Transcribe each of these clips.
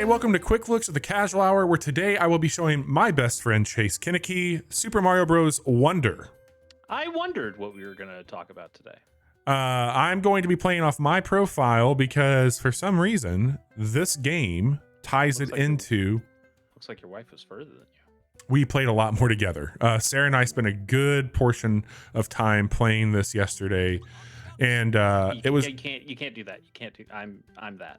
welcome to Quick Looks at the Casual Hour, where today I will be showing my best friend Chase Kinnicky Super Mario Bros. Wonder. I wondered what we were going to talk about today. I'm going to be playing off my profile because for some reason this game ties it into. Looks like your wife was further than you. We played a lot more together. Sarah and I spent a good portion of time playing this yesterday, and it was. You can't do that. You can't do. I'm that.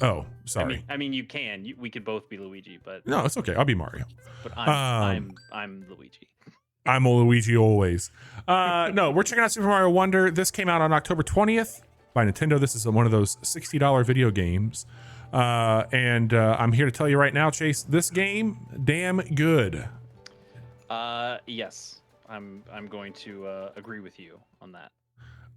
Oh, sorry. I mean, you can. We could both be Luigi, but no, it's okay. I'll be Mario. But I'm Luigi. I'm a Luigi always. No, we're checking out Super Mario Wonder. This came out on October 20th by Nintendo. This is one of those $60 video games. And I'm here to tell you right now, Chase, this game, damn good. Yes, I'm going to agree with you on that.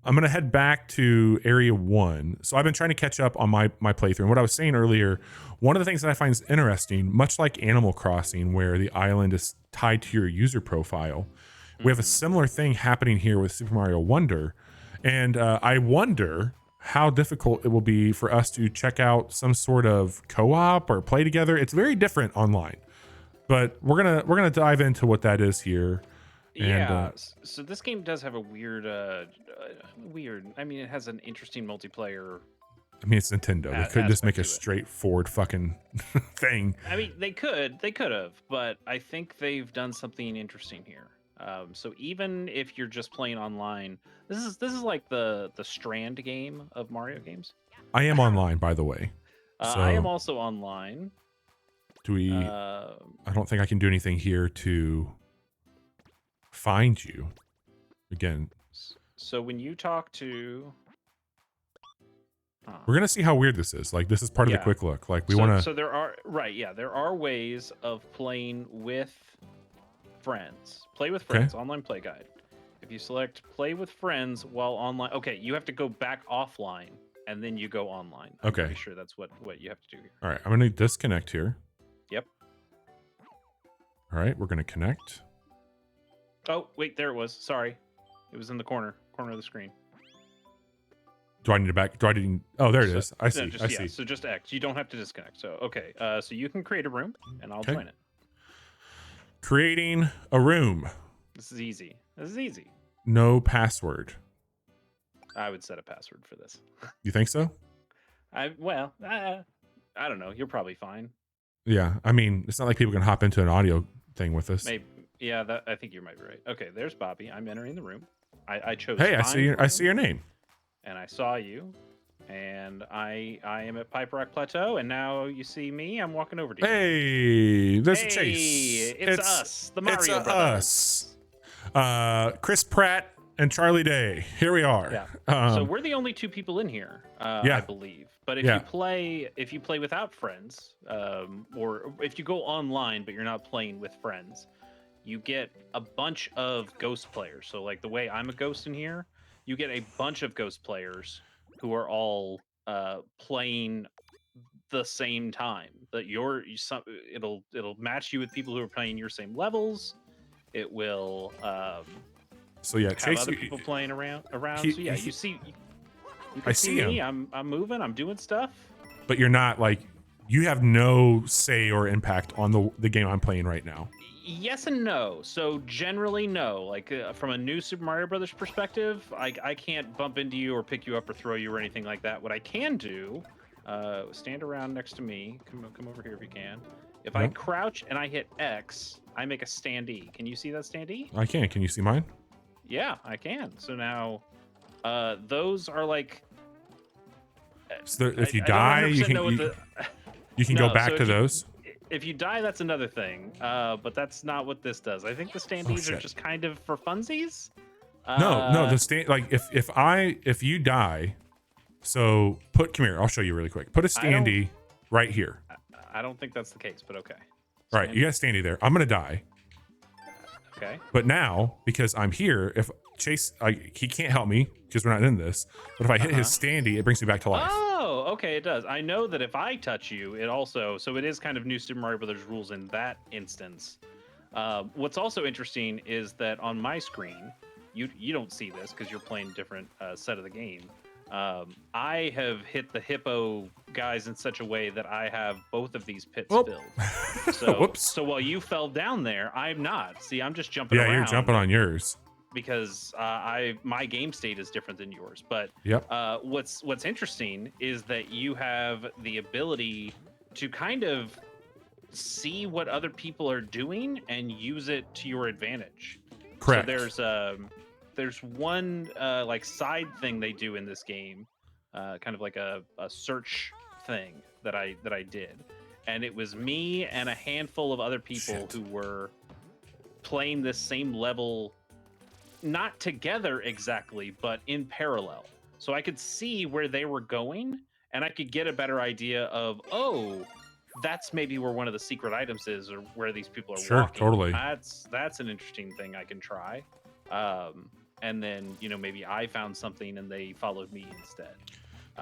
I'm going to head back to Area 1. So I've been trying to catch up on my playthrough. And what I was saying earlier, one of the things that I find is interesting, much like Animal Crossing, where the island is tied to your user profile, we have a similar thing happening here with Super Mario Wonder. And I wonder how difficult it will be for us to check out some sort of co-op or play together. It's very different online, but we're gonna dive into what that is here. And, so this game does have a weird. I mean, it has an interesting multiplayer. I mean, it's Nintendo. They could just make a straightforward fucking thing. I mean, they could have, but I think they've done something interesting here. So even if you're just playing online, this is like the Strand game of Mario games. I am online, by the way. So I am also online. Do we? I don't think I can do anything here to find you again. So when you talk to, we're gonna see how weird this is. Like, this is part of the quick look. Like, we want to. So there are there are ways of playing with friends. Play with friends. Okay. Online play guide. If you select play with friends while online, okay, you have to go back offline and then you go online. I'm pretty sure that's what you have to do here. All right, I'm gonna disconnect here. Yep. All right, we're gonna connect. Oh wait, there it was. Sorry, it was in the corner of the screen. Do I need to back? Oh, there it is. I see. I see. So just X. You don't have to disconnect. So okay. So you can create a room, and I'll join it. Creating a room. This is easy. No password. I would set a password for this. You think so? I don't know. You're probably fine. Yeah. I mean, it's not like people can hop into an audio thing with us. Maybe. Yeah. I think you might be right. Okay. There's Bobby. I'm entering the room. I chose. Hey, I see your name. And I saw you. And I am at Pipe Rock Plateau, and now you see me. I'm walking over to you. Hey, there's a Chase. It's us, the Mario Brothers. Chris Pratt and Charlie Day. Here we are. Yeah. So we're the only two people in here, I believe. But if you play without friends, or if you go online but you're not playing with friends, you get a bunch of ghost players. So like the way I'm a ghost in here, you get a bunch of ghost players who are all playing the same time. That it'll match you with people who are playing your same levels. It will have Chase, other people playing around. You see me. I'm moving. I'm doing stuff. But you're not like, you have no say or impact on the game I'm playing right now. Yes and no. So generally, no. Like from a new Super Mario Brothers perspective, I can't bump into you or pick you up or throw you or anything like that. What I can do, stand around next to me. Come over here if you can. If I crouch and I hit X, I make a standee. Can you see that standee? I can. Can you see mine? Yeah, I can. So now, those are like. So if you die, you can go back to those. If you die, that's another thing. But that's not what this does. I think the standees are just kind of for funsies. No, if you die, so come here. I'll show you really quick. Put a standee right here. I don't think that's the case, but okay. All right, you got a standee there. I'm gonna die. Okay. But now, because I'm here, if Chase, he can't help me because we're not in this. But if I hit his standee, it brings me back to life. Oh, okay, it does. I know that if I touch you, so it is kind of new Super Mario Brothers rules in that instance. What's also interesting is that on my screen, you don't see this because you're playing a different set of the game. I have hit the hippo guys in such a way that I have both of these pits Oh. filled. So, Whoops. so while you fell down there, I'm not. See, I'm just jumping around. Yeah, you're jumping on yours. Because my game state is different than yours. But yep. What's interesting is that you have the ability to kind of see what other people are doing and use it to your advantage. Correct. So there's one like side thing they do in this game, kind of like a search thing that I did, and it was me and a handful of other people who were playing this same level. Not together exactly, but in parallel. So I could see where they were going, and I could get a better idea of, oh, that's maybe where one of the secret items is, or where these people are walking. Totally. That's an interesting thing I can try. And then, maybe I found something and they followed me instead.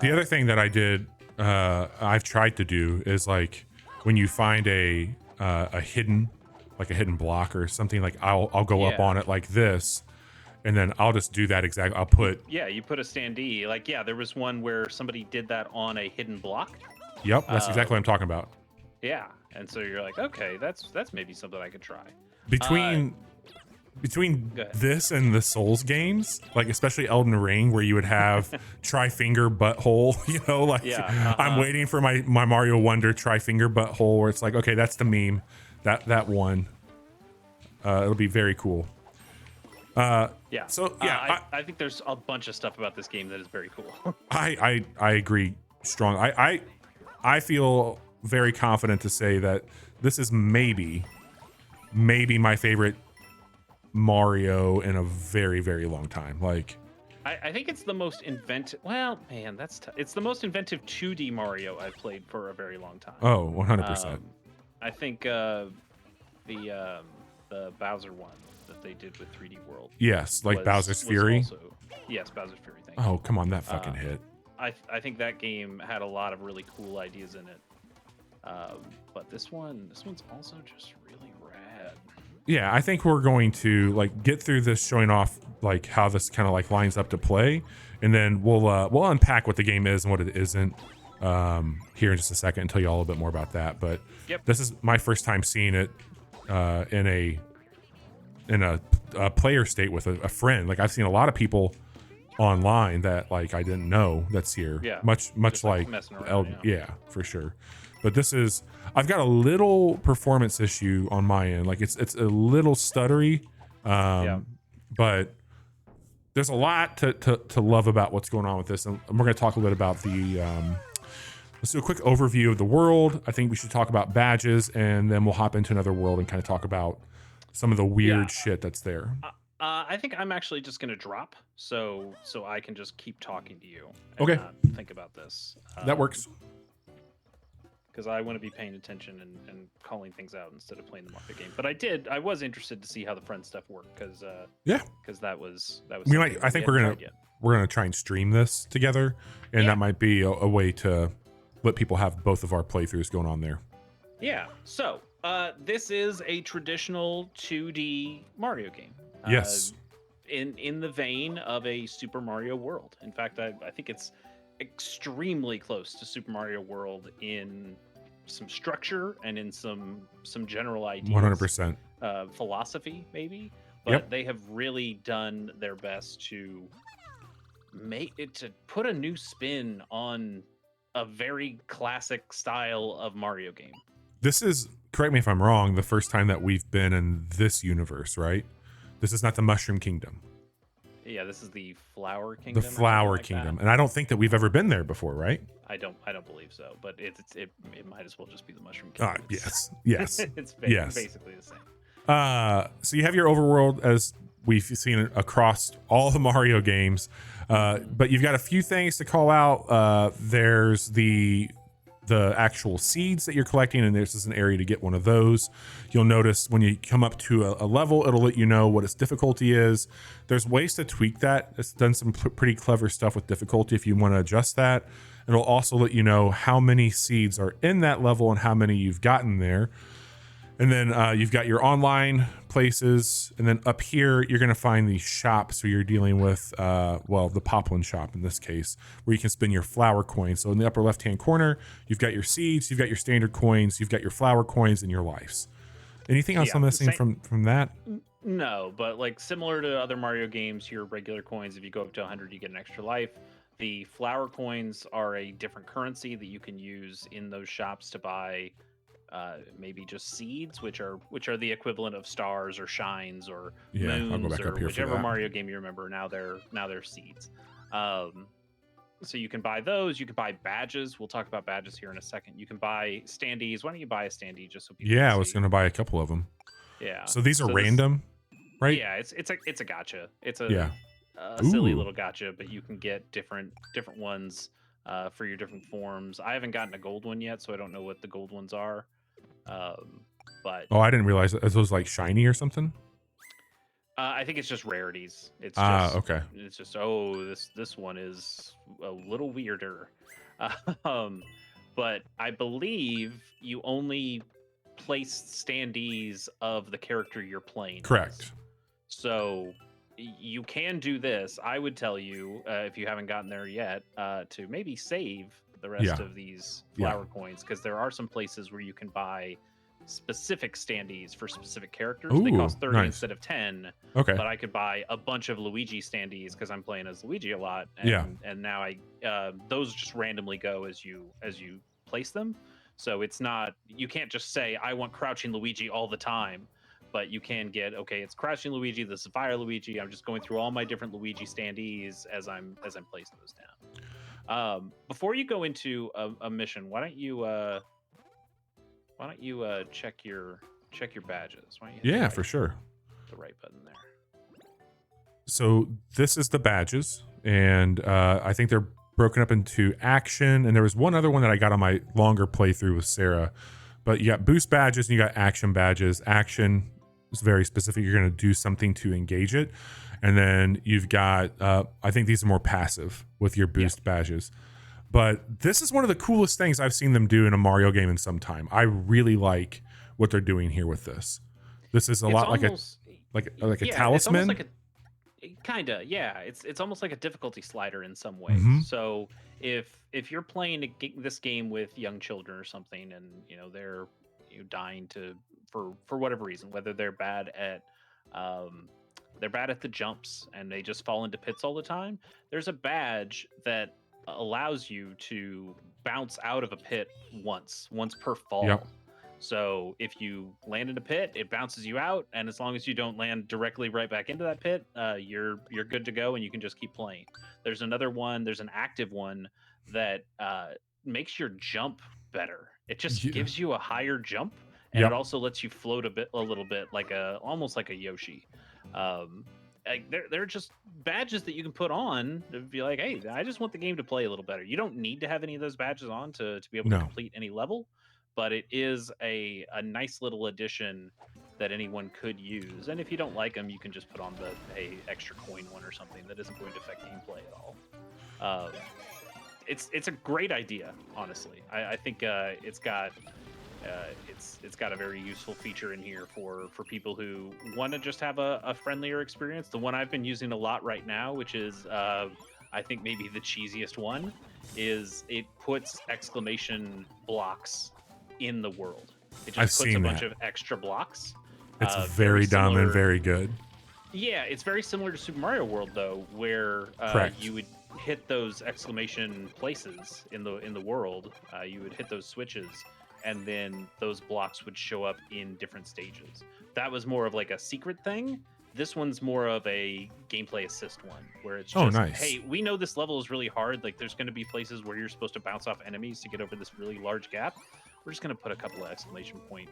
The other thing that I did, I've tried to do is like when you find a hidden block or something, like I'll go up on it like this. And then I'll just do that exactly. I'll put... Yeah, you put a standee. Like, yeah, there was one where somebody did that on a hidden block. Yep, that's exactly what I'm talking about. Yeah, and so you're like, okay, that's maybe something I could try. Between this and the Souls games, like especially Elden Ring, where you would have tri-finger butthole, I'm waiting for my Mario Wonder tri-finger butthole, where it's like, okay, that's the meme. That one. It'll be very cool. So yeah, I think there's a bunch of stuff about this game that is very cool. I agree strong. I feel very confident to say that this is maybe my favorite Mario in a very, very long time. Like, I think it's the most inventive. Well, man, it's the most inventive 2D Mario I've played for a very long time. Oh, 100%. I think the Bowser one that they did with 3D World. Yes, like Bowser's Fury. Yes, Bowser's Fury. Thank you. Oh, come on, that fucking hit. I think that game had a lot of really cool ideas in it. But this one's also just really rad. Yeah, I think we're going to like get through this showing off like how this kind of like lines up to play, and then we'll unpack what the game is and what it isn't here in just a second and tell you all a bit more about that. But This is my first time seeing it in a player state with a friend. Like I've seen a lot of people online that like I didn't know that's here. Yeah, much like around, yeah, for sure. But I've got a little performance issue on my end. Like it's a little stuttery, but there's a lot to love about what's going on with this. And we're going to talk a little bit about let's do a quick overview of the world. I think we should talk about badges, and then we'll hop into another world and kind of talk about some of the weird shit that's there. I think I'm actually just going to drop so I can just keep talking to you. And okay. Not think about this. That works. Because I want to be paying attention and calling things out instead of playing the Mario game. But I was interested to see how the friend stuff worked because that was. I think we're gonna try and stream this together, and that might be a way to let people have both of our playthroughs going on there. Yeah. So this is a traditional 2D Mario game. Yes. In the vein of a Super Mario World. In fact, I think it's extremely close to Super Mario World in some structure and in some general ideas. 100%. Philosophy, maybe. But they have really done their best to put a new spin on a very classic style of Mario game. This is, correct me if I'm wrong, the first time that we've been in this universe, right? This is not the Mushroom Kingdom. Yeah, this is the Flower Kingdom. The Flower Kingdom, and I don't think that we've ever been there before, right? I don't believe so, but it might as well just be the Mushroom Kingdom. Yes. It's basically the same. So you have your overworld as we've seen it across all the Mario games, but you've got a few things to call out. There's the actual seeds that you're collecting, and this is an area to get one of those. You'll notice when you come up to a level, it'll let you know what its difficulty is. There's ways to tweak that. It's done some pretty clever stuff with difficulty if you want to adjust that. It'll also let you know how many seeds are in that level and how many you've gotten there. And then you've got your online places, and then up here you're going to find the shops. So you're dealing with the Poplin shop in this case, where you can spend your flower coins. So in the upper left hand corner, you've got your seeds, you've got your standard coins, you've got your flower coins, and your lives. Anything else I'm missing from that? No, but like similar to other Mario games, your regular coins, if you go up to 100, you get an extra life. The flower coins are a different currency that you can use in those shops to buy maybe just seeds, which are the equivalent of stars or shines or moons or whichever Mario game you remember. Now they're seeds. So you can buy those. You can buy badges. We'll talk about badges here in a second. You can buy standees. Why don't you buy a standee just so people? Yeah, I was going to buy a couple of them. Yeah. So these are random, right? Yeah, it's a gotcha. It's a silly little gotcha, but you can get different ones for your different forms. I haven't gotten a gold one yet, so I don't know what the gold ones are. But I didn't realize that. Are those like shiny or something? I think it's just rarities. It's just okay. It's just this one is a little weirder. But I believe you only place standees of the character you're playing. Correct. As. So you can do this. I would tell you if you haven't gotten there yet to maybe save the rest of these flower coins, because there are some places where you can buy specific standees for specific characters. They cost 30 instead of 10. Okay. But I could buy a bunch of Luigi standees because I'm playing as Luigi a lot. And, and now those just randomly go as you place them. So it's not, you can't just say I want crouching Luigi all the time, but you can get, okay, it's crouching Luigi, this is fire Luigi. I'm just going through all my different Luigi standees as I'm placing those down. Before you go into a mission, why don't you check your badges? Why don't you for sure. The right button there. So this is the badges, and I think they're broken up into action, and there was one other one that I got on my longer playthrough with Sarah. But you got boost badges and you got action badges. Action is very specific. You're going to do something to engage it. And then you've got, I think these are more passive with your boost badges. But this is one of the coolest things I've seen them do in a Mario game in some time. I really like what they're doing here with this. This is like a talisman. It's kinda, yeah. It's almost like a difficulty slider in some ways. So if you're playing this game with young children or something, and they're dying for whatever reason, whether they're bad at the jumps and they just fall into pits all the time, there's a badge that allows you to bounce out of a pit once per fall. Yep. So if you land in a pit, it bounces you out, and as long as you don't land directly right back into that pit, you're good to go, and you can just keep playing. There's another one. There's an active one that makes your jump better. It just gives you a higher jump, and it also lets you float a little bit, almost like a Yoshi. They're just badges that you can put on to be like, hey, I just want the game to play a little better. You don't need to have any of those badges on to be able to complete any level. But it is a nice little addition that anyone could use. And if you don't like them, you can just put on a extra coin one or something that isn't going to affect gameplay at all. It's a great idea, honestly. I think it's got a very useful feature in here for people who want to just have a friendlier experience. The one I've been using a lot right now, which is I think maybe the cheesiest one, is it puts exclamation blocks in the world. It just puts a bunch of extra blocks. It's very dumb and very good. Yeah, it's very similar to Super Mario World, though, where you would hit those exclamation places in the world. You would hit those switches, and then those blocks would show up in different stages. That was more of like a secret thing. This one's more of a gameplay assist one, where it's just, hey, we know this level is really hard. Like, there's going to be places where you're supposed to bounce off enemies to get over this really large gap. We're just going to put a couple of exclamation point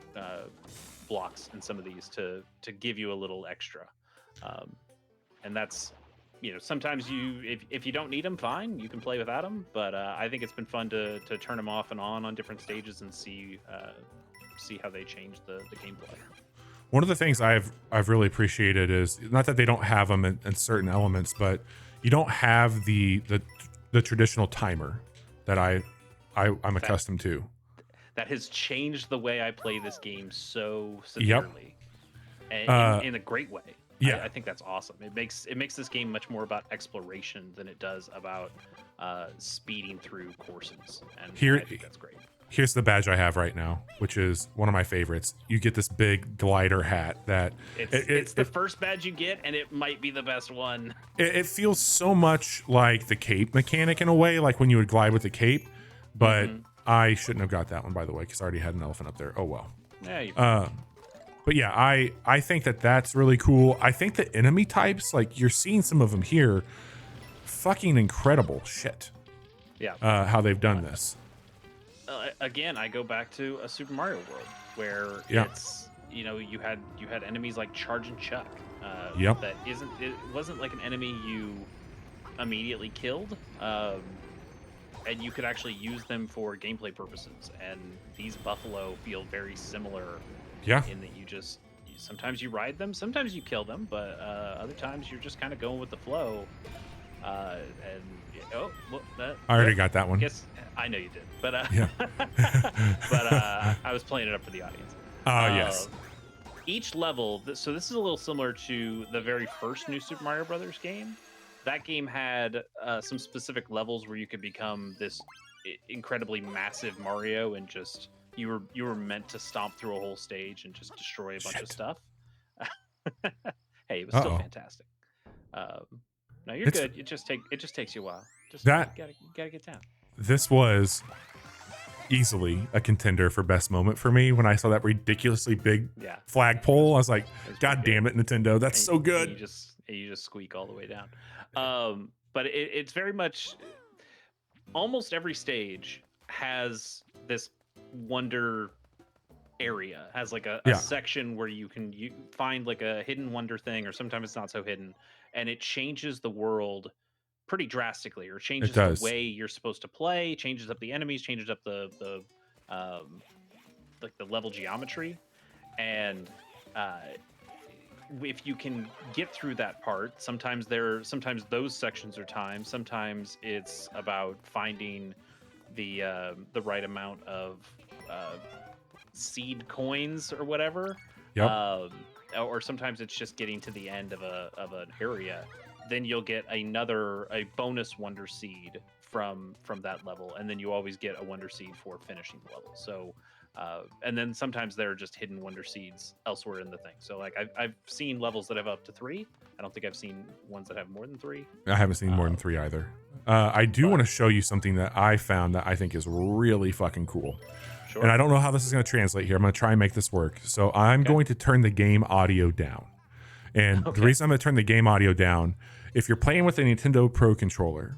blocks in some of these to give you a little extra. And that's, sometimes if you don't need them, fine, you can play without them. But I think it's been fun to turn them off and on different stages and see how they change the gameplay. One of the things I've really appreciated is not that they don't have them in certain elements, but you don't have the traditional timer that I'm accustomed to. That has changed the way I play this game so severely. in a great way. Yeah, I think that's awesome. It makes this game much more about exploration than it does about speeding through courses, and I think that's great. Here's the badge I have right now, which is one of my favorites. You get this big glider hat that it's the first badge you get, and it might be the best one. It feels so much like the cape mechanic in a way, like when you would glide with the cape, but I shouldn't have got that one, by the way, because I already had an elephant up there. Oh well. Yeah. But yeah, I think that's really cool. I think the enemy types, like you're seeing some of them here, fucking incredible shit. Yeah. How they've done this. Again, I go back to a Super Mario World where it's you had enemies like Charge and Chuck. That it wasn't like an enemy you immediately killed, and you could actually use them for gameplay purposes. And these buffalo feel very similar. Yeah. In that sometimes you ride them, sometimes you kill them, but other times you're just kind of going with the flow. I already got that one. I know you did, but but I was playing it up for the audience. Yes. Each level, so this is a little similar to the very first new Super Mario Brothers game. That game had some specific levels where you could become this incredibly massive Mario and just you were meant to stomp through a whole stage and just destroy a bunch of stuff. Hey, it was still fantastic. No, you're good. It just takes you a while. You gotta get down. This was easily a contender for best moment for me when I saw that ridiculously big flagpole. I was like, God damn it, Nintendo, that's so good. You just squeak all the way down. But it's very much almost every stage has this wonder area, has like a section where you find like a hidden wonder thing, or sometimes it's not so hidden, and it changes the world pretty drastically, or changes the way you're supposed to play, changes up the enemies, changes up the like the level geometry. And if you can get through that part, sometimes those sections are timed, sometimes it's about finding the right amount of seed coins or whatever. Or sometimes it's just getting to the end of an area. Then you'll get a bonus wonder seed from that level, and then you always get a wonder seed for finishing the level. So and then sometimes there are just hidden wonder seeds elsewhere in the thing. So like I've seen levels that have up to 3. I don't think I've seen ones that have more than 3. I haven't seen more than 3 either. I do want to show you something that I found that I think is really fucking cool. Sure. And I don't know how this is going to translate here. I'm going to try and make this work. So I'm going to turn the game audio down. And the reason I'm going to turn the game audio down, if you're playing with a Nintendo Pro controller,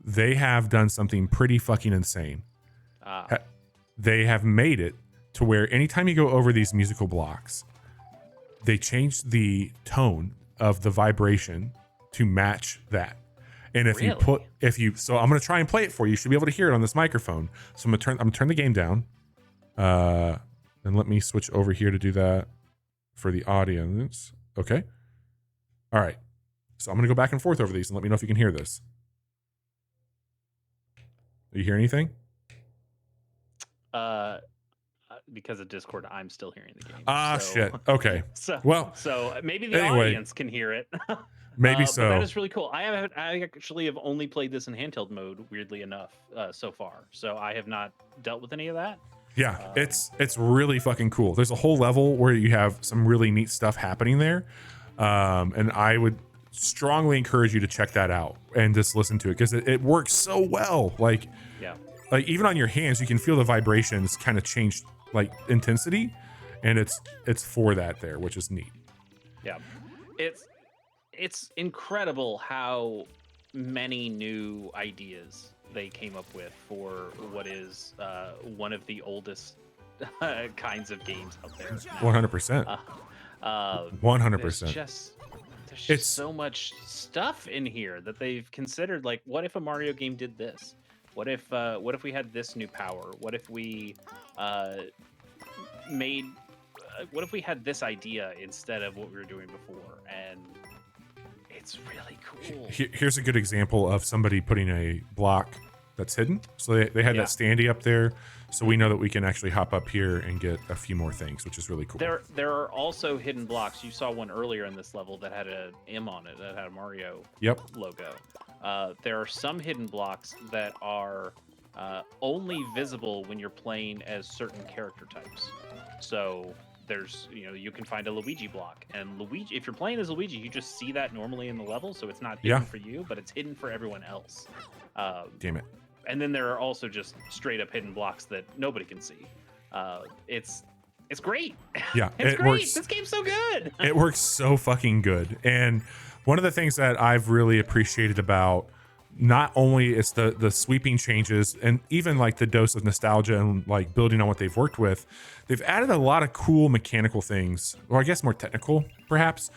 they have done something pretty fucking insane. They have made it to where anytime you go over these musical blocks, they change the tone of the vibration to match that. And if so I'm going to try and play it for you. You should be able to hear it on this microphone. So I'm going to turn the game down. And let me switch over here to do that for the audience. Okay. All right. So I'm going to go back and forth over these and let me know if you can hear this. Do you hear anything? Because of Discord, I'm still hearing the game. Shit. Okay. So maybe the audience can hear it. Maybe so. But that is really cool. I actually have only played this in handheld mode, weirdly enough, so far. So I have not dealt with any of that. Yeah, it's really fucking cool. There's a whole level where you have some really neat stuff happening there. And I would strongly encourage you to check that out and just listen to it, because it works so well. Like even on your hands, you can feel the vibrations kind of change like intensity, and it's for that there, which is neat. Yeah, it's incredible how many new ideas they came up with for what is one of the oldest kinds of games out there. 100%. 100%. There's just so much stuff in here that they've considered. Like, what if a Mario game did this? What if we had this new power? What if we what if we had this idea instead of what we were doing before? And it's really cool. Here's a good example of somebody putting a block that's hidden. So they had that standee up there. So we know that we can actually hop up here and get a few more things, which is really cool. There are also hidden blocks. You saw one earlier in this level that had an M on it, that had a Mario logo. There are some hidden blocks that are only visible when you're playing as certain character types. So there's, you can find a Luigi block, and Luigi, if you're playing as Luigi, you just see that normally in the level, so it's not hidden for you, but it's hidden for everyone else. Damn it. And then there are also just straight up hidden blocks that nobody can see. It's great. Yeah, it's it great. Works, this game's so good. It works so fucking good. And one of the things that I've really appreciated about not only is the sweeping changes and even like the dose of nostalgia and like building on what they've worked with, they've added a lot of cool mechanical things, or I guess more technical perhaps.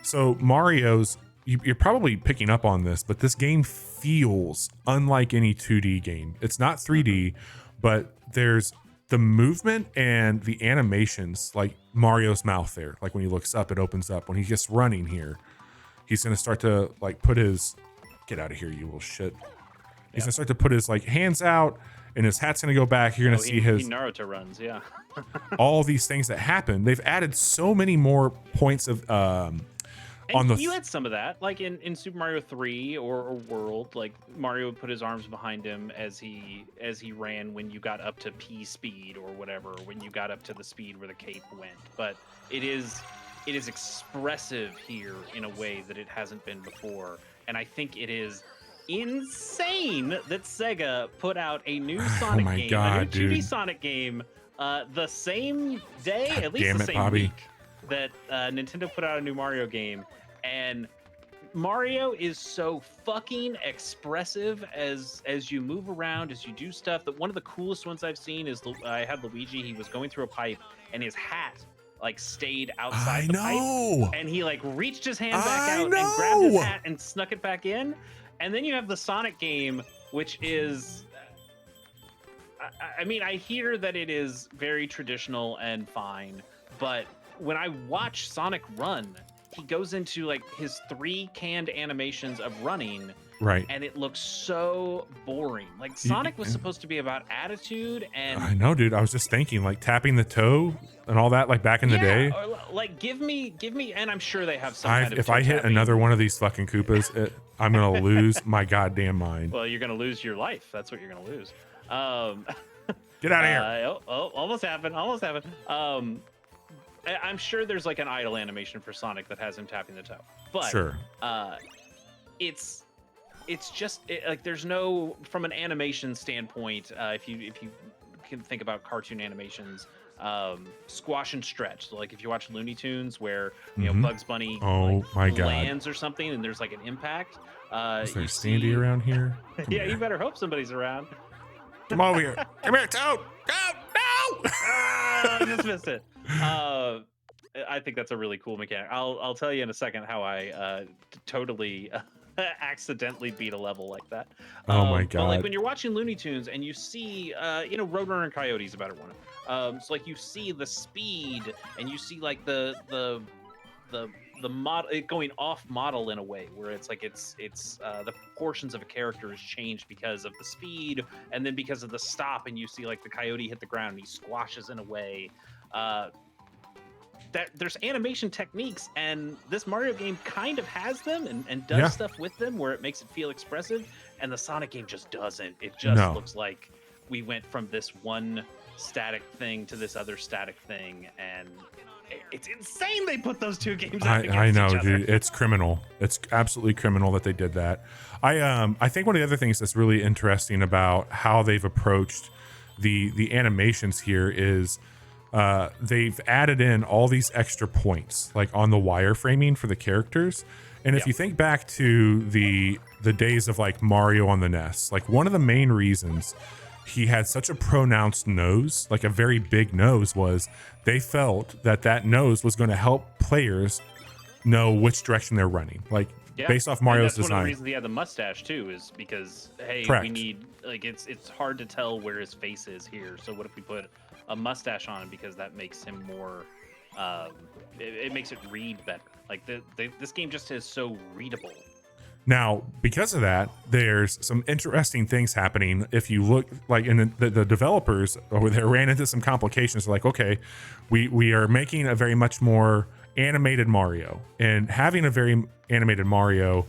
So Mario's, you're probably picking up on this, but this game feels unlike any 2D game. It's not 3D, but there's the movement and the animations, like Mario's mouth there. Like when he looks up, it opens up. When he gets running here, he's going to start to like put his, get out of here, you little shit. He's going to start to put his like hands out, and his hat's going to go back. You're going to see his Naruto runs, all these things that happen. They've added so many more points of you had some of that, like in Super Mario 3 or World, like Mario would put his arms behind him as he ran when you got up to P speed or whatever, when you got up to the speed where the cape went. But it is expressive here in a way that it hasn't been before, and I think it is insane that Sega put out a new Sonic game, a new 2D Sonic game, the same day, at least the same week that Nintendo put out a new Mario game. And Mario is so fucking expressive as you move around, as you do stuff. That one of the coolest ones I've seen is I had Luigi. He was going through a pipe, and his hat like stayed outside the pipe, and he like reached his hand back out and grabbed his hat and snuck it back in. And then you have the Sonic game, which is, I mean, I hear that it is very traditional and fine, but when I watch Sonic run, he goes into like his 3 canned animations of running, right? And it looks so boring. Like Sonic was supposed to be about attitude, and I know, dude. I was just thinking, like tapping the toe and all that, like back in the day. Or, like give me, and I'm sure they have some. If I hit another one of these fucking Koopas, I'm gonna lose my goddamn mind. Well, you're gonna lose your life. That's what you're gonna lose. Get out of here! Almost happened. I'm sure there's like an idle animation for Sonic that has him tapping the toe, but sure. It's just like there's no, from an animation standpoint, if you can think about cartoon animations, squash and stretch. So like if you watch Looney Tunes, where Bugs Bunny lands or something, and there's like an impact. Is there Sandy around here? Yeah, you better hope somebody's around. Come over here. Come here, Toad. Toad, no! I just missed it. I think that's a really cool mechanic. I'll tell you in a second how I totally accidentally beat a level like that. Oh my god! But like when you're watching Looney Tunes and you see, Roadrunner and Coyote is a better one. So like you see the speed and you see like the model going off model in a way where it's like it's the proportions of a character is changed because of the speed and then because of the stop, and you see like the coyote hit the ground and he squashes in a way. That there's animation techniques, and this Mario game kind of has them and does stuff with them where it makes it feel expressive, and the Sonic game just doesn't. It just looks like we went from this one static thing to this other static thing, and it's insane they put those two games out against I know, each other. dude. It's criminal. It's absolutely criminal that they did that. I think one of the other things that's really interesting about how they've approached the animations here is they've added in all these extra points, like on the wireframing for the characters. And if you think back to the days of like Mario on the NES, like one of the main reasons he had such a pronounced nose, like a very big nose, was they felt that nose was going to help players know which direction they're running. Like based off Mario's design. One of the reasons he had the mustache too is because we need, like, it's hard to tell where his face is here. So what if we put a mustache on him, because that makes him more it makes it read better. Like this game just is so readable. Now, because of that, there's some interesting things happening. If you look, like, in the developers over there ran into some complications. Like, okay, we are making a very much more animated Mario, and having a very animated Mario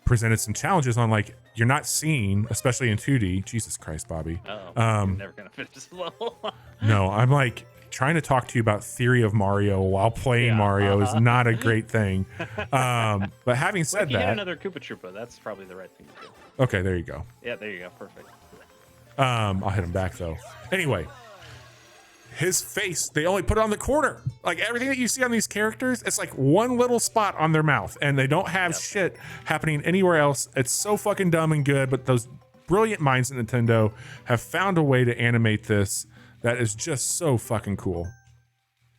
presented some challenges on, like, you're not seeing, especially in 2D. Jesus Christ, Bobby. You're never gonna finish this level. No, I'm like trying to talk to you about theory of Mario while playing Mario is not a great thing. But having said you that, hit another Koopa Troopa. That's probably the right thing to do. Okay, there you go. Yeah, there you go. Perfect. I'll hit him back though. Anyway, his face, they only put it on the corner. Like, everything that you see on these characters, it's like one little spot on their mouth, and they don't have shit happening anywhere else. It's so fucking dumb and good, but those brilliant minds at Nintendo have found a way to animate this that is just so fucking cool.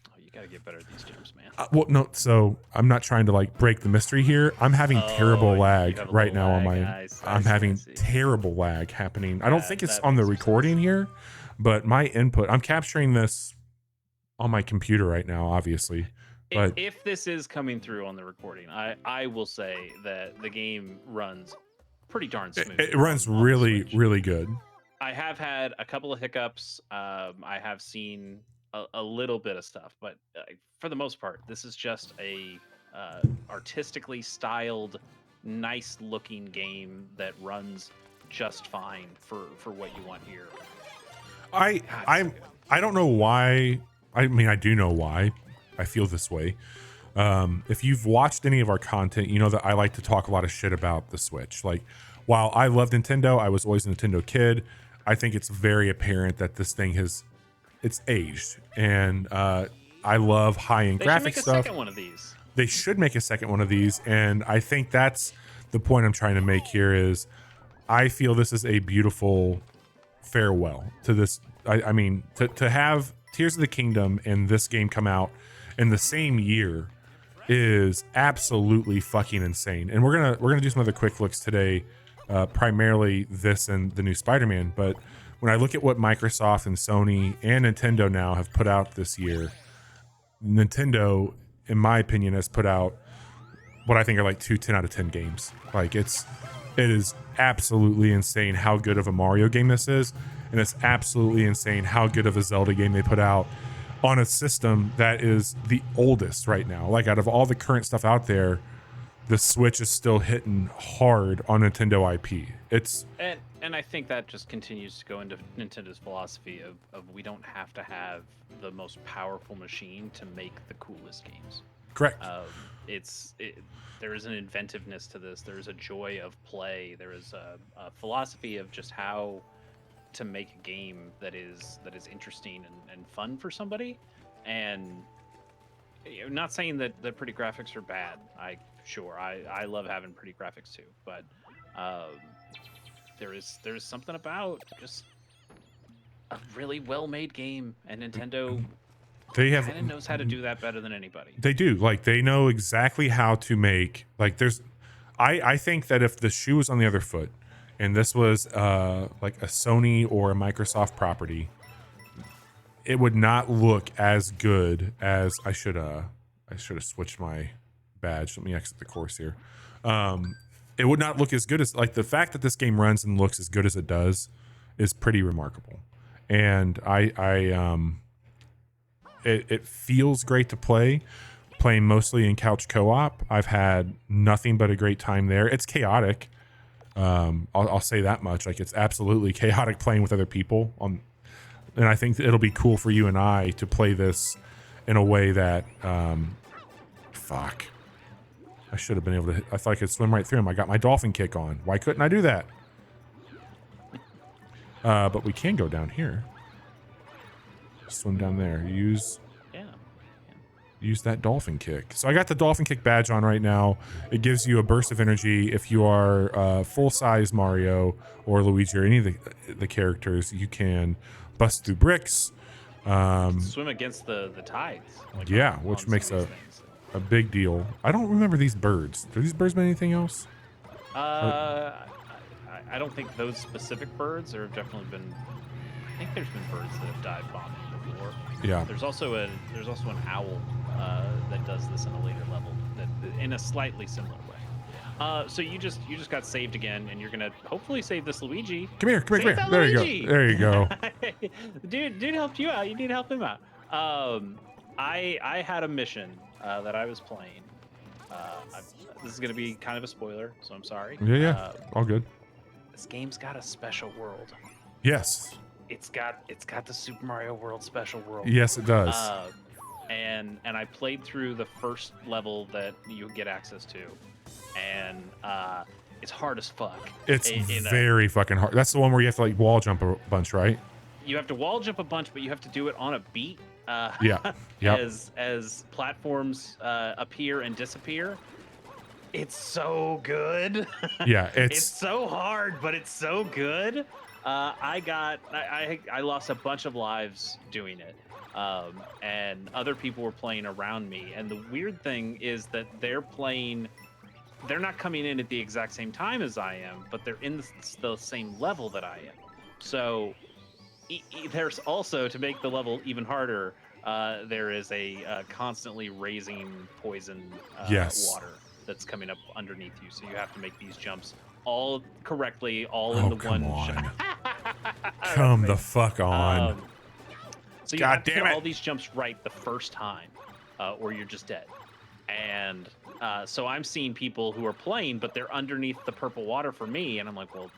Oh, you gotta get better at these jumps, man. Well, no, so I'm not trying to like break the mystery here. I'm having terrible lag right now on my. I'm having terrible lag happening. I don't think it's on the recording here, but my input. I'm capturing this on my computer right now, obviously. But if this is coming through on the recording, I will say that the game runs pretty darn smooth. It runs really, really good. I have had a couple of hiccups. I have seen a little bit of stuff, but for the most part, this is just a artistically styled, nice looking game that runs just fine for what you want here. I don't know why. I mean, I do know why I feel this way. If you've watched any of our content, you know that I like to talk a lot of shit about the Switch. Like, while I love Nintendo, I was always a Nintendo kid. I think it's very apparent that this thing it's aged, and I love high-end graphic stuff. They should make a second one of these. They should make a second one of these, and I think that's the point I'm trying to make here. Is I feel this is a beautiful farewell to this. I mean, to have Tears of the Kingdom and this game come out in the same year is absolutely fucking insane. And we're gonna do some other quick looks today, primarily this and the new Spider-Man. But when I look at what Microsoft and Sony and Nintendo now have put out this year, Nintendo, in my opinion, has put out what I think are like 2 10 out of 10 games. Like, it is absolutely insane how good of a Mario game this is, and it's absolutely insane how good of a Zelda game they put out on a system that is the oldest right now. Like, out of all the current stuff out there, the Switch is still hitting hard on Nintendo IP. And I think that just continues to go into Nintendo's philosophy of we don't have to have the most powerful machine to make the coolest games. Correct. There is an inventiveness to this. There is a joy of play. There is a philosophy of just how to make a game that is interesting and fun for somebody. And I'm not saying that the pretty graphics are bad. I love having pretty graphics too, but there's something about just a really well-made game, and Nintendo kind of knows how to do that better than anybody. They do. Like, they know exactly how to make, like, I think that if the shoe was on the other foot and this was like a Sony or a Microsoft property, it would not look as good as I should have switched my badge. Let me exit the course here. It would not look as good as, like, the fact that this game runs and looks as good as it does is pretty remarkable. And it feels great to play, playing mostly in couch co-op. I've had nothing but a great time there. It's chaotic. I'll say that much. Like, it's absolutely chaotic playing with other people. And I think that it'll be cool for you and I to play this in a way that, I should have been able to. I thought I could swim right through him. I got my dolphin kick on. Why couldn't I do that? But we can go down here. Swim down there. Use that dolphin kick. So I got the dolphin kick badge on right now. It gives you a burst of energy. If you are full-size Mario or Luigi or any of the characters, you can bust through bricks. Swim against the tides. Like, which makes a big deal. I don't remember these birds. Do these birds mean anything else? I don't think those specific birds. There have definitely been. I think there's been birds that have dive bombed before. Yeah. There's also an owl that does this in a later level, that in a slightly similar way. So you just got saved again, and you're gonna hopefully save this Luigi. Come here. Save that There you Luigi! go. There you go. dude helped you out. You need to help him out. I had a mission that I was playing. This is gonna be kind of a spoiler, so I'm sorry. Yeah. All good. This game's got a special world. Yes. It's got the Super Mario World special world. Yes, it does. And I played through the first level that you get access to, and it's hard as fuck. It's very fucking hard. That's the one where you have to like wall jump a bunch, right? You have to wall jump a bunch, but you have to do it on a beat. Yeah. Yep. As platforms appear and disappear. It's so good. Yeah, it's so hard, but it's so good. I lost a bunch of lives doing it. And other people were playing around me. And the weird thing is that they're not coming in at the exact same time as I am, but they're in the same level that I am. So there's also, to make the level even harder, there is a constantly raising poison water that's coming up underneath you. So you have to make these jumps all correctly, all in the one shot. Come the fuck on. So you have to get all these jumps right the first time, or you're just dead. And so I'm seeing people who are playing, but they're underneath the purple water for me, and I'm like, well,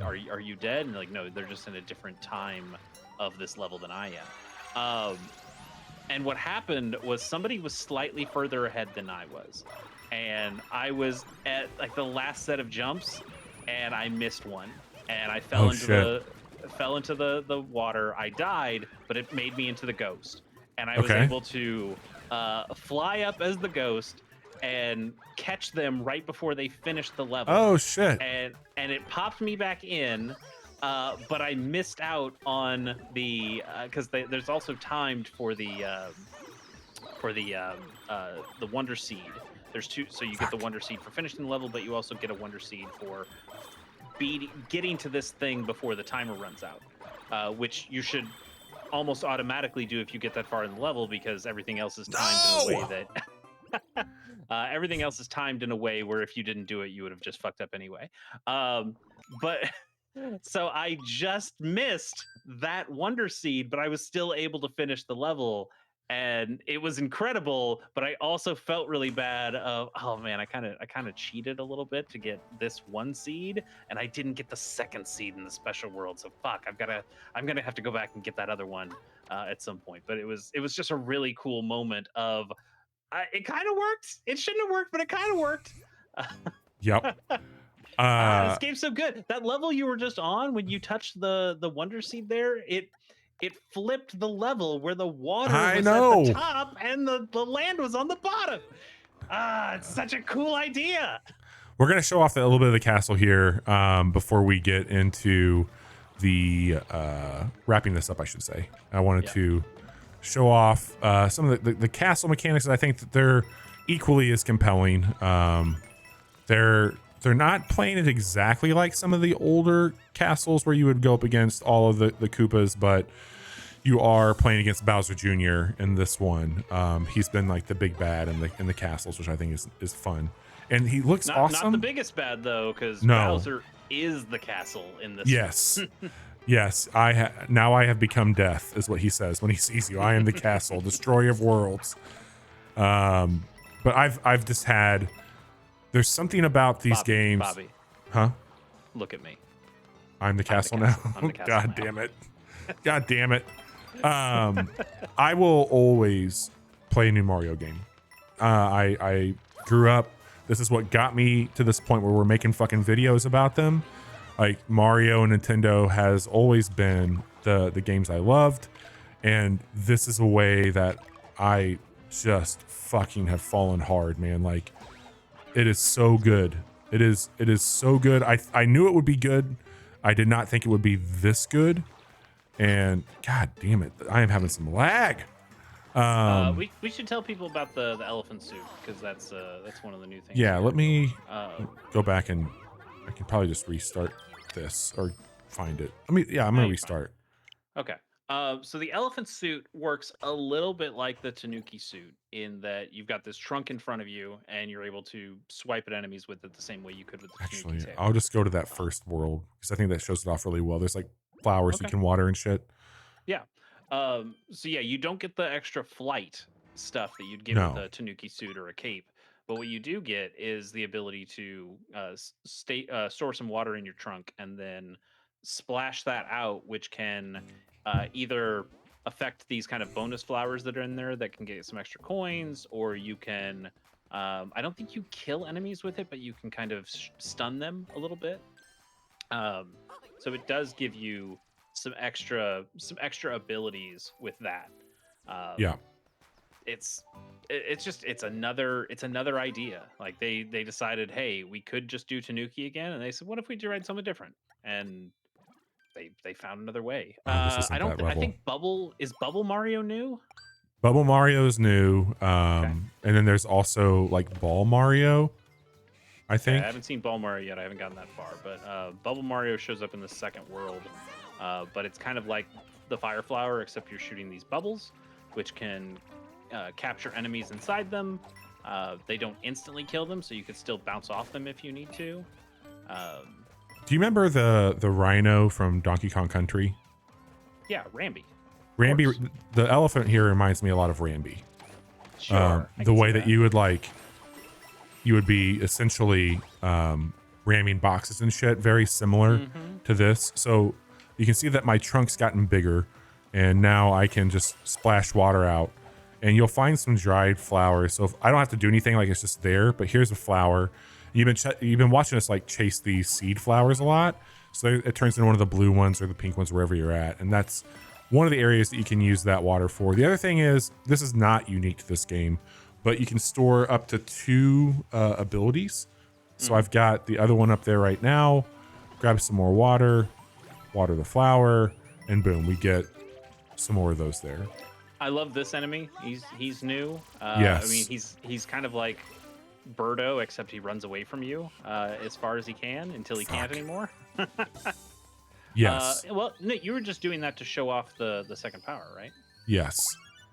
are you dead? And they're like, no, they're just in a different time of this level than I am. And what happened was somebody was slightly further ahead than I was, and I was at like the last set of jumps, and I missed one, and I fell into the water. I died, but it made me into the ghost, and I was able to fly up as the ghost and catch them right before they finished the level. Oh shit! And it popped me back in, but I missed out on the because there's also timed for the Wonder Seed. There's two, so you get the Wonder Seed for finishing the level, but you also get a Wonder Seed for getting to this thing before the timer runs out, which you should almost automatically do if you get that far in the level, because everything else is timed in a way that everything else is timed in a way where if you didn't do it, you would have just fucked up anyway. But so I just missed that Wonder Seed, but I was still able to finish the level. And it was incredible, but I also felt really bad of, oh man, I kind of cheated a little bit to get this one seed, and I didn't get the second seed in the special world. So fuck, I'm gonna have to go back and get that other one at some point. But it was just a really cool moment of, it kind of worked. It shouldn't have worked, but it kind of worked. Yep. This game's so good. That level you were just on, when you touched the Wonder Seed there, it flipped the level where the water was at the top and the land was on the bottom. It's such a cool idea. We're going to show off a little bit of the castle here before we get into the wrapping this up, I should say. I wanted to show off some of the castle mechanics. I think that they're equally as compelling. They're not playing it exactly like some of the older castles where you would go up against all of the Koopas, but you are playing against Bowser Jr. in this one. He's been like the big bad in the castles, which I think is fun. And he looks awesome. Not the biggest bad though, because Bowser is the castle in this. Yes. Yes, now I have become death, is what he says when he sees you. I am the castle, destroyer of worlds. But I've just had. There's something about these games. Bobby. Huh? Look at me. I'm the castle now. I'm the castle God damn it. God damn it. I will always play a new Mario game. I grew up. This is what got me to this point where we're making fucking videos about them. Like Mario and Nintendo has always been the games I loved. And this is a way that I just fucking have fallen hard, man. Like, it is so good. It is so good. I knew it would be good. I did not think it would be this good. And god damn it, I am having some lag. We should tell people about the elephant suit, because that's one of the new things. Yeah, let me go back, and I can probably just restart this or find it. I'm gonna restart. Okay. So the elephant suit works a little bit like the Tanuki suit in that you've got this trunk in front of you and you're able to swipe at enemies with it the same way you could with the Tanuki Actually, tail. I'll just go to that Um, first world because I think that shows it off really well. There's like flowers you okay. can water and shit. Yeah. So yeah, you don't get the extra flight stuff that you'd get with No. a Tanuki suit or a cape, but what you do get is the ability to store some water in your trunk and then splash that out, which can either affect these kind of bonus flowers that are in there that can get some extra coins, or you can. I don't think you kill enemies with it, but you can kind of stun them a little bit. Um, so it does give you some extra abilities with that. Yeah. Um, it's another idea. Like they decided, hey, we could just do Tanuki again, and they said, what if we tried something different? And they found another way. Oh, this I isn't don't. that I level. think Bubble Mario new. Bubble Mario's new. Okay. And then there's also like Ball Mario, I Okay, I think. haven't seen Ball Mario yet. I haven't gotten that far, but Bubble Mario shows up in the second world. But it's kind of like the Fire Flower, except you're shooting these bubbles, which can capture enemies inside them. They don't instantly kill them, so you could still bounce off them if you need to. Um, Do you remember the rhino from Donkey Kong Country? yeah, Rambi. Of Rambi, course. the elephant here reminds me a lot of Rambi. Sure, I The can see way that you would be essentially ramming boxes and shit, very similar Mm-hmm. to this. So you can see that my trunk's gotten bigger, and now I can just splash water out. And you'll find some dried flowers. So if I don't have to do anything, like it's just there. But here's a flower. You've been watching us like chase these seed flowers a lot, so it turns into one of the blue ones or the pink ones wherever you're at, and that's one of the areas that you can use that water for. The other thing is, this is not unique to this game, but you can store up to 2 abilities. So Mm-hmm. I've got the other one up there right now. Grab some more water, water the flower, and boom, we get some more of those there. I love this enemy. He's new. I mean, Yes. he's kind of like Birdo, except he runs away from you as far as he can until he can't Fuck. anymore. Yes. Well, no, you were just doing that to show off the second power, right? Yes.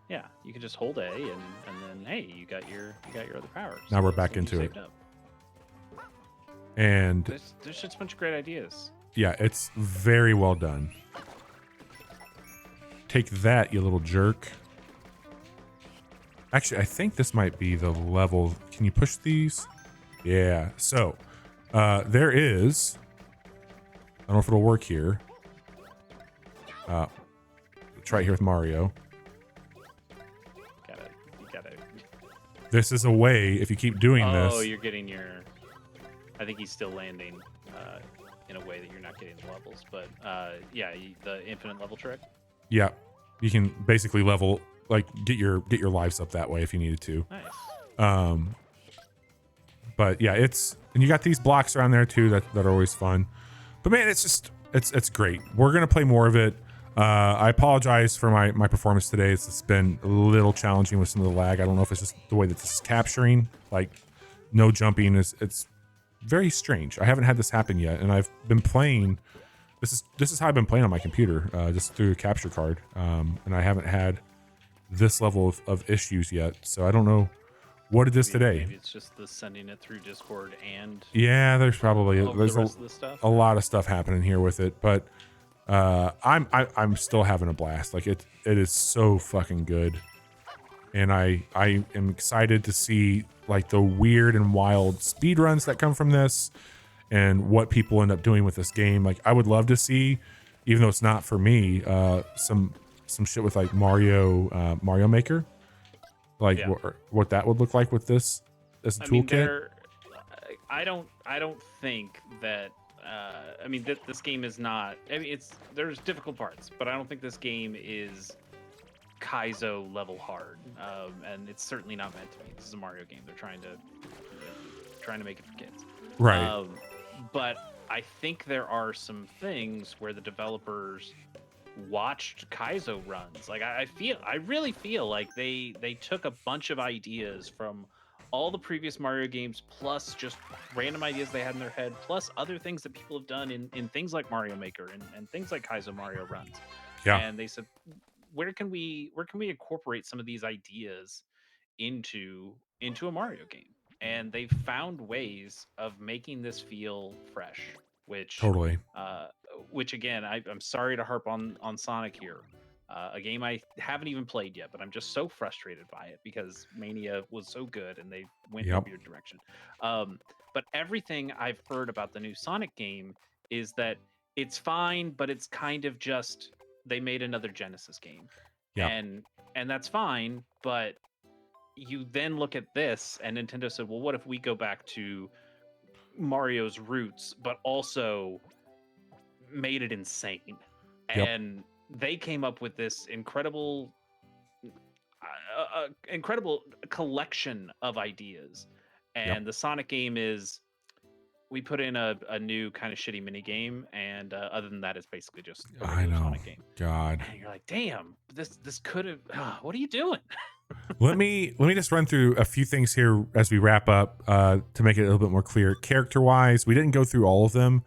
Yeah, you could just hold A and then hey, you got your other powers. Now we're So back you into it. saved up. And There's just a bunch of great ideas. yeah, it's very well done. Take that, you little jerk. Actually, I think this might be the level. Can you push these? Yeah. So, there is. I don't know if it'll work here. Try it here with Mario. You gotta. This is a way, if you keep doing Oh, this. you're getting your. I think he's still landing in a way that you're not getting the levels, but yeah, the infinite level trick. Yeah, you can basically level, like get your lives up that way if you needed to. Nice. But yeah, and you got these blocks around there too that are always fun. But man, it's great. We're gonna play more of it. I apologize for my performance today. It's been a little challenging with some of the lag. I don't know if it's just the way that this is capturing, like no jumping it's very strange. I haven't had this happen yet, and I've been playing. This is how I've been playing on my computer, just through a capture card, and I haven't had this level of issues yet. So I don't know what it is today. Maybe it's just the sending it through Discord and Yeah, there's probably the there's rest of the stuff. a lot of stuff happening here with it, but I'm still having a blast. Like it is so fucking good, and I am excited to see like the weird and wild speed runs that come from this, and what people end up doing with this game. Like I would love to see, even though it's not for me, some shit with like Mario Maker, like Yeah. what that would look like with this as a I mean, toolkit. I don't think that. I mean, this game is not. I mean, there's difficult parts, but I don't think this game is Kaizo level hard, and it's certainly not meant to be. This is a Mario game. They're trying to make it for kids, Right. but I think there are some things where the developers watched Kaizo runs. Like I really feel like they took a bunch of ideas from all the previous Mario games, plus just random ideas they had in their head, plus other things that people have done in things like Mario Maker and things like Kaizo Mario runs. Yeah. and they said, where can we incorporate some of these ideas into a Mario game? And they found ways of making this feel fresh, which Totally. uh, which again, I'm sorry to harp on Sonic here. A game I haven't even played yet, but I'm just so frustrated by it because Mania was so good and they went in a Yep. weird direction. Um, but everything I've heard about the new Sonic game is that it's fine, but it's kind of just they made another Genesis game, Yep. and that's fine. But you then look at this, and Nintendo said, "Well, what if we go back to Mario's roots, but also made it insane?" Yep. And they came up with this incredible collection of ideas. Yep. And the Sonic game is we put in a new kind of shitty mini game, and other than that, it's basically just a I regular know. Sonic game. God. And you're like, damn, this could have. What are you doing? Let me just run through a few things here as we wrap up to make it a little bit more clear. Character wise, we didn't go through all of them.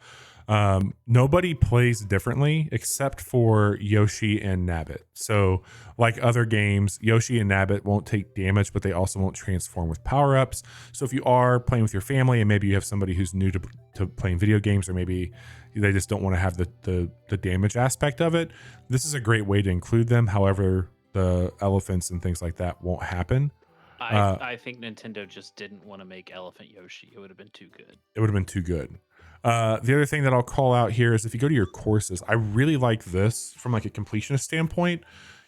Nobody plays differently except for Yoshi and Nabbit. So like other games, Yoshi and Nabbit won't take damage, but they also won't transform with power-ups. So if you are playing with your family and maybe you have somebody who's new to playing video games, or maybe they just don't want to have the damage aspect of it, this is a great way to include them. However, the elephants and things like that won't happen. I think Nintendo just didn't want to make Elephant Yoshi. It would have been too good. It would have been too good. The other thing that I'll call out here is if you go to your courses, I really like this from like a completionist standpoint.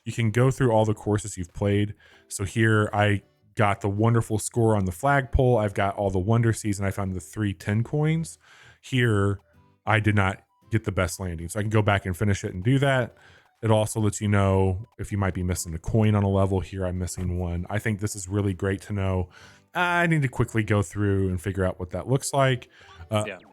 You can go through all the courses you've played. So here I got the wonderful score on the flagpole. I've got all the wonder seeds, and I found the 310 coins. Here I did not get the best landing, so I can go back and finish it and do that. It also lets you know if you might be missing a coin on a level. Here I'm missing one. I think this is really great to know. I need to quickly go through and figure out what that looks like.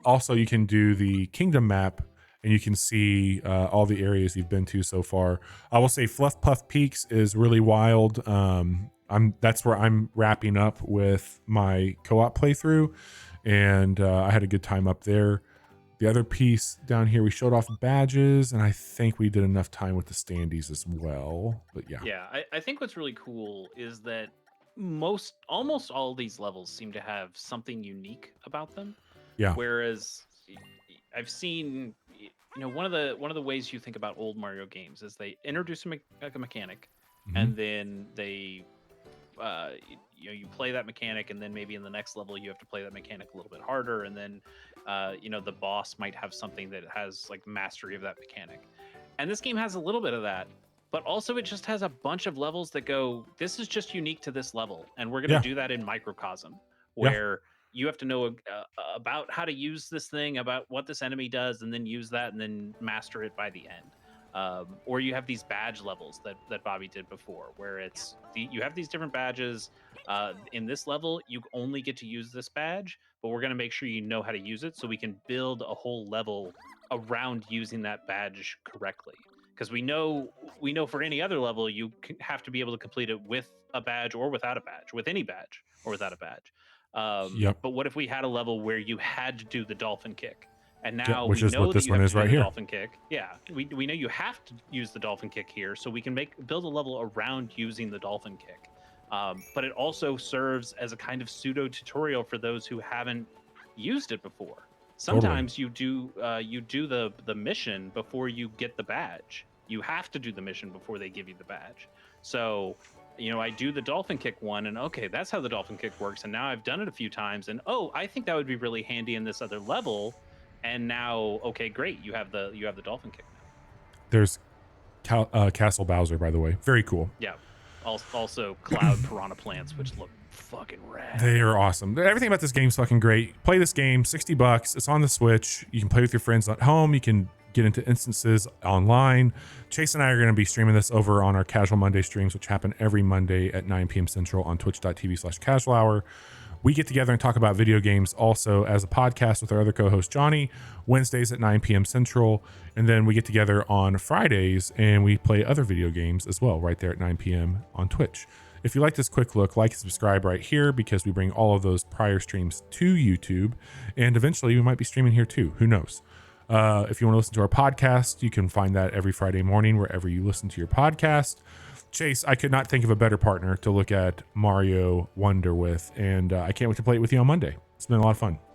Also, you can do the kingdom map, and you can see all the areas you've been to so far. I will say Fluff Puff Peaks is really wild. That's where I'm wrapping up with my co-op playthrough, and I had a good time up there. The other piece down here, we showed off badges, and I think we did enough time with the standees as well. But Yeah, I think what's really cool is that almost all these levels seem to have something unique about them. Yeah. Whereas I've seen, one of the ways you think about old Mario games is they introduce a mechanic, and then they, you play that mechanic, and then maybe in the next level you have to play that mechanic a little bit harder, and then, the boss might have something that has like mastery of that mechanic. And this game has a little bit of that, but also it just has a bunch of levels that go, this is just unique to this level, and we're going to do that in microcosm, where you have to know about how to use this thing, about what this enemy does, and then use that and then master it by the end. Or you have these badge levels that Bobby did before, where you have these different badges. In this level, you only get to use this badge, but we're going to make sure you know how to use it so we can build a whole level around using that badge correctly. Because we know for any other level, you have to be able to complete it with a badge or without a badge, with any badge or without a badge. But what if we had a level where you had to do the dolphin kick? And now which we is know what that this you one have is to do right the here. dolphin kick. Yeah, we know you have to use the dolphin kick here, so we can build a level around using the dolphin kick. But it also serves as a kind of pseudo tutorial for those who haven't used it before. Sometimes you do the mission before you get the badge. You have to do the mission before they give you the badge. So, I do the dolphin kick one, and okay, that's how the dolphin kick works. And now I've done it a few times, and I think that would be really handy in this other level. And now, okay, great, you have the dolphin kick now. There's Castle Bowser, by the way, very cool. Yeah. Also, cloud piranha plants, which look fucking rad. They are awesome. Everything about this game is fucking great. Play this game, $60. It's on the Switch. You can play with your friends at home. You can get into instances online. Chase and I are going to be streaming this over on our Casual Monday streams, which happen every Monday at 9 p.m. Central on twitch.tv/casual hour. We get together and talk about video games also as a podcast with our other co-host Johnny, Wednesdays at 9 p.m. Central. And then we get together on Fridays and we play other video games as well right there at 9 p.m. on Twitch. If you like this quick look, like and subscribe right here because we bring all of those prior streams to YouTube. And eventually we might be streaming here too. Who knows? If you want to listen to our podcast, you can find that every Friday morning wherever you listen to your podcast. Chase, I could not think of a better partner to look at Mario Wonder with, and I can't wait to play it with you on Monday. It's been a lot of fun.